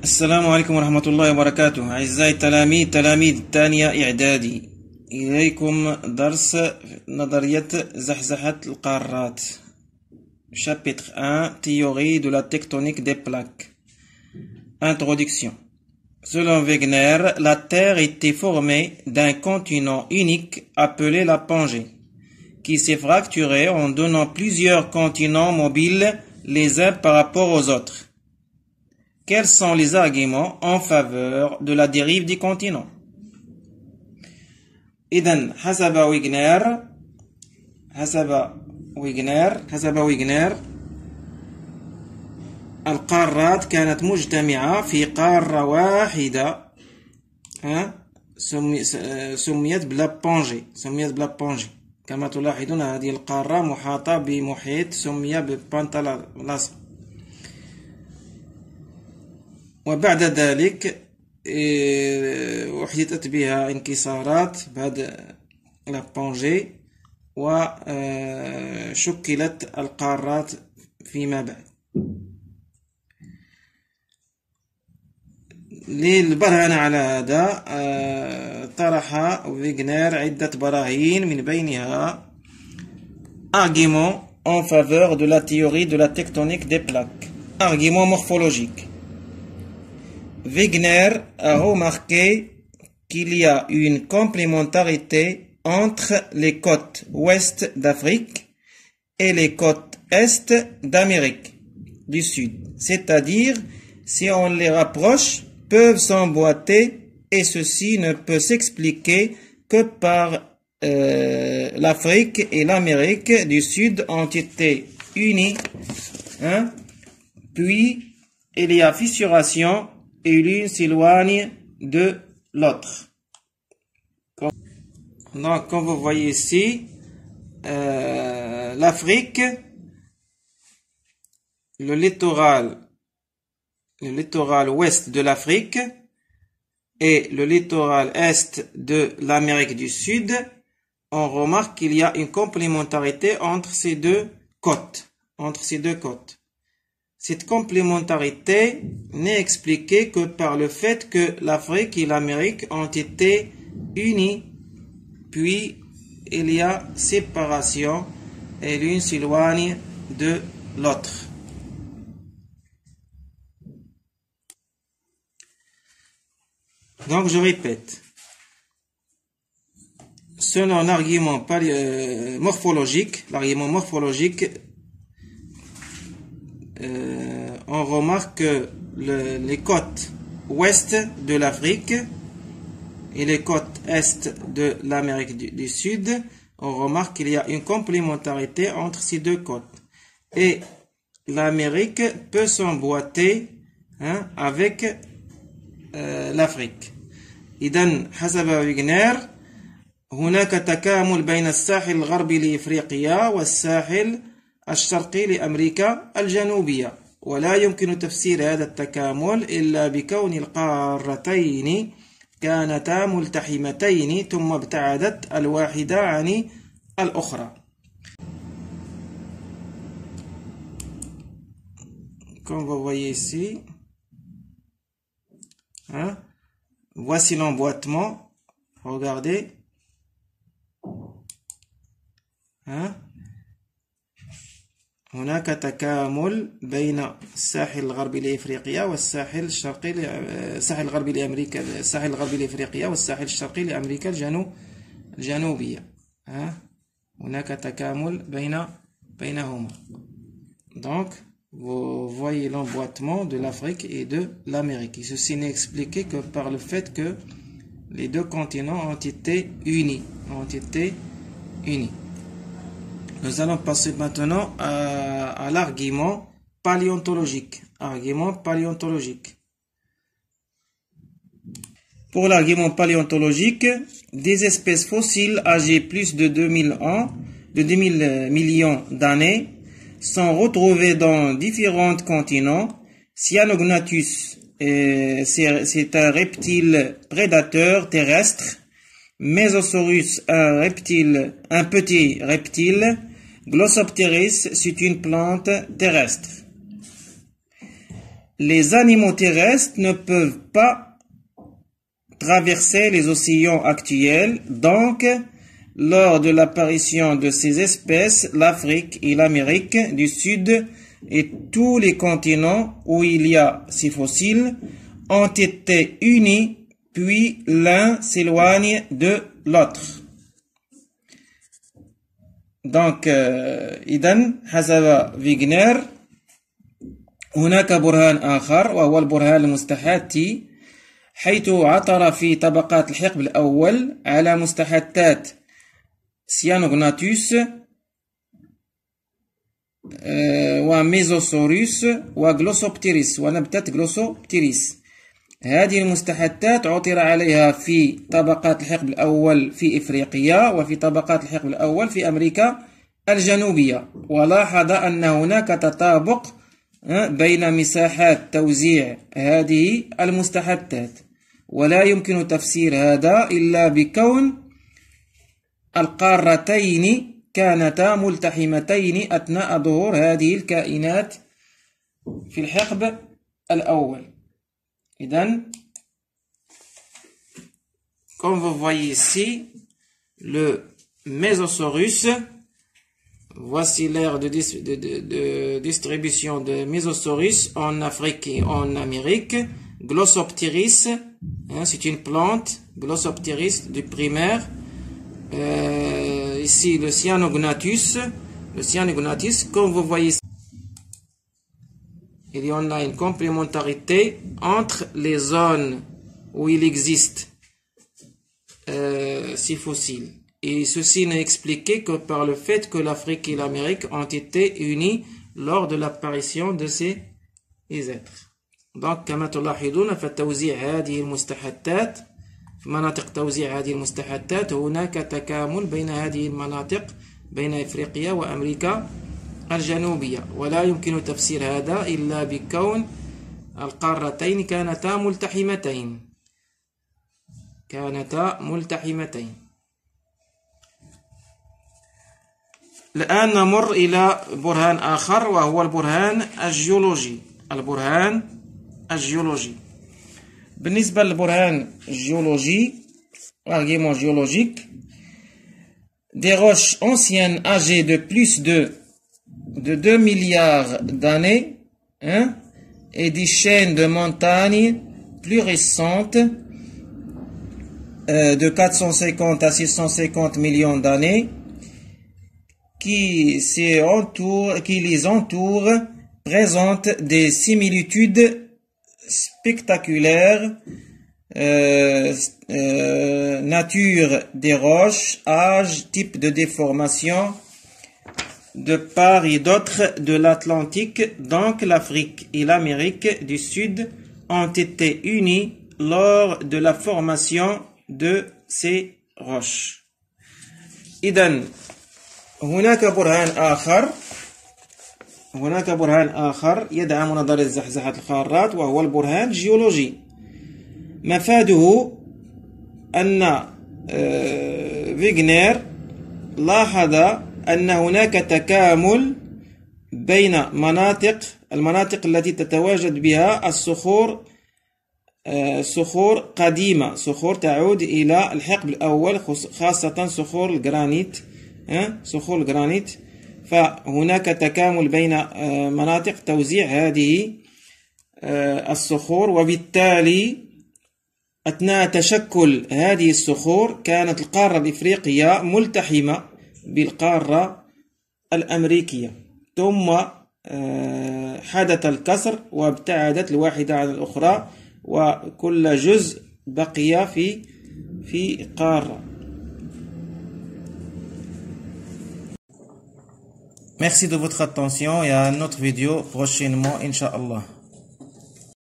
السلام عليكم ورحمة الله وبركاته. أعزائي تلاميذ الثانية إعدادي، إليكم درس نظرية زحزحة القارات. Chapitre 1, Théorie de la tectonique des plaques. Introduction. Selon Wegener, la Terre était formée d'un continent unique appelé la Pangée, qui s'est fracturé en donnant plusieurs continents mobiles les uns par rapport aux autres. Quels sont les arguments en faveur de la dérive du continent? إذن حسب ويغنر القارات كانت مجتمعة في قارة واحدة سميت بلا بونجي. كما تلاحظون هذه القارة محاطة بمحيط سمي ببانتالاس. وبعد ذلك أحدثت بها انكسارات بهذا لابونجي وشكلت القارات فيما بعد. للبرهان على هذا طرح ويغنر عدة براهين، من بينها argument en faveur de la théorie de la tectonique des plaques. Argument morphologique. Wegener a remarqué qu'il y a une complémentarité entre les côtes ouest d'Afrique et les côtes est d'Amérique du Sud. C'est-à-dire, si on les rapproche, peuvent s'emboîter, et ceci ne peut s'expliquer que par l'Afrique et l'Amérique du Sud ont été unis, puis il y a fissuration et l'une s'éloigne de l'autre. Donc, comme vous voyez ici, l'Afrique, le littoral ouest de l'Afrique et le littoral est de l'Amérique du Sud, on remarque qu'il y a une complémentarité entre ces deux côtes. Cette complémentarité n'est expliquée que par le fait que l'Afrique et l'Amérique ont été unies, puis il y a séparation et l'une s'éloigne de l'autre. Donc je répète, selon l'argument morphologique, on remarque que les côtes ouest de l'Afrique et les côtes est de l'Amérique du Sud, on remarque qu'il y a une complémentarité entre ces deux côtes. Et l'Amérique peut s'emboîter avec l'Afrique. إذن حسب ويغنر هناك تكامل بين الساحل الغربي لإفريقيا والساحل الشرقي لأمريكا الجنوبية، ولا يمكن تفسير هذا التكامل إلا بكون القارتين كانتا ملتحمتين ثم ابتعدت الواحدة عن الأخرى. Comme vous voyez ici, voici l'emboîtement. Regardez. هناك تكامل بين الساحل الغربي لإفريقيا والساحل الشرقي الساحل الغربي لأمريكا، الساحل الغربي لإفريقيا والساحل الشرقي لأمريكا الجنوبية. هناك تكامل بينهما. Donc, vous voyez l'emboîtement de l'Afrique et de l'Amérique. Ceci n'est expliqué que par le fait que les deux continents ont été unis. Nous allons passer maintenant à l'argument paléontologique. Pour l'argument paléontologique, des espèces fossiles âgées plus de 2000 millions d'années sont retrouvées dans différents continents. Cyanognathus, c'est un reptile prédateur terrestre. Mesosaurus, un petit reptile. Glossopteris, c'est une plante terrestre. les animaux terrestres ne peuvent pas traverser les océans actuels, donc lors de l'apparition de ces espèces, l'Afrique et l'Amérique du Sud et tous les continents où il y a ces fossiles ont été unis, puis l'un s'éloigne de l'autre. Donc, إذن حسب فيغنر هناك برهان آخر وهو البرهان المستحاثي، حيث عثر في طبقات الحقب الأول على مستحثات سيانوغناتوس وميزوسوروس وغلوسوبتيريس ونبتة غلوسوبتيريس. هذه المستحثات عثر عليها في طبقات الحقب الأول في إفريقيا وفي طبقات الحقب الأول في أمريكا الجنوبية، ولاحظ أن هناك تطابق بين مساحات توزيع هذه المستحثات، ولا يمكن تفسير هذا إلا بكون القارتين كانتا ملتحمتين أثناء ظهور هذه الكائنات في الحقب الأول. إذن comme vous voyez ici le Mésosaurus, voici l'ère de distribution de Mésosaurus en Afrique et en Amérique. Glossopteris, c'est une plante, Glossopteris du primaire. Ici le Cyanognathus, comme vous voyez ici, il y en a une complémentarité entre les zones où il existe ces fossiles. Et ceci n'est expliqué que par le fait que l'Afrique et l'Amérique ont été unies lors de l'apparition de ces êtres. Donc, كما تلاحظون فتوزيع هذه المستحثات في مناطق توزيع هذه المستحثات هناك تكامل بين هذه المناطق بين إفريقيا وأمريكا الجنوبية، ولا يمكن تفسير هذا إلا بكون القارتين كانتا ملتحمتين. الآن نمر إلى برهان آخر وهو البرهان الجيولوجي. بالنسبة للبرهان الجيولوجي l'argument géologique, des roches anciennes âgées de plus de 2 milliards d'années et des chaînes de montagnes plus récentes de 450 à 650 millions d'années qui les entourent présentent des similitudes spectaculaires, nature des roches, âge, type de déformation de part et d'autre de l'Atlantique, donc l'Afrique et l'Amérique du Sud ont été unis lors de la formation de ces roches. إذن هناك برهان آخر يدعم نظرية زحزحة القارات وهو البرهان الجيولوجي. مفاده أن فيغنر لاحظ أن هناك تكامل بين المناطق التي تتواجد بها صخور قديمة، صخور تعود إلى الحقب الأول، خاصة صخور الجرانيت. فهناك تكامل بين مناطق توزيع هذه الصخور، وبالتالي أثناء تشكل هذه الصخور كانت القارة الإفريقية ملتحمة بالقارة الأمريكية، ثم حدث الكسر وابتعدت الواحدة عن الأخرى وكل جزء بقي في قارة. Merci de votre attention et à une autre vidéo prochainement, Inch'Allah.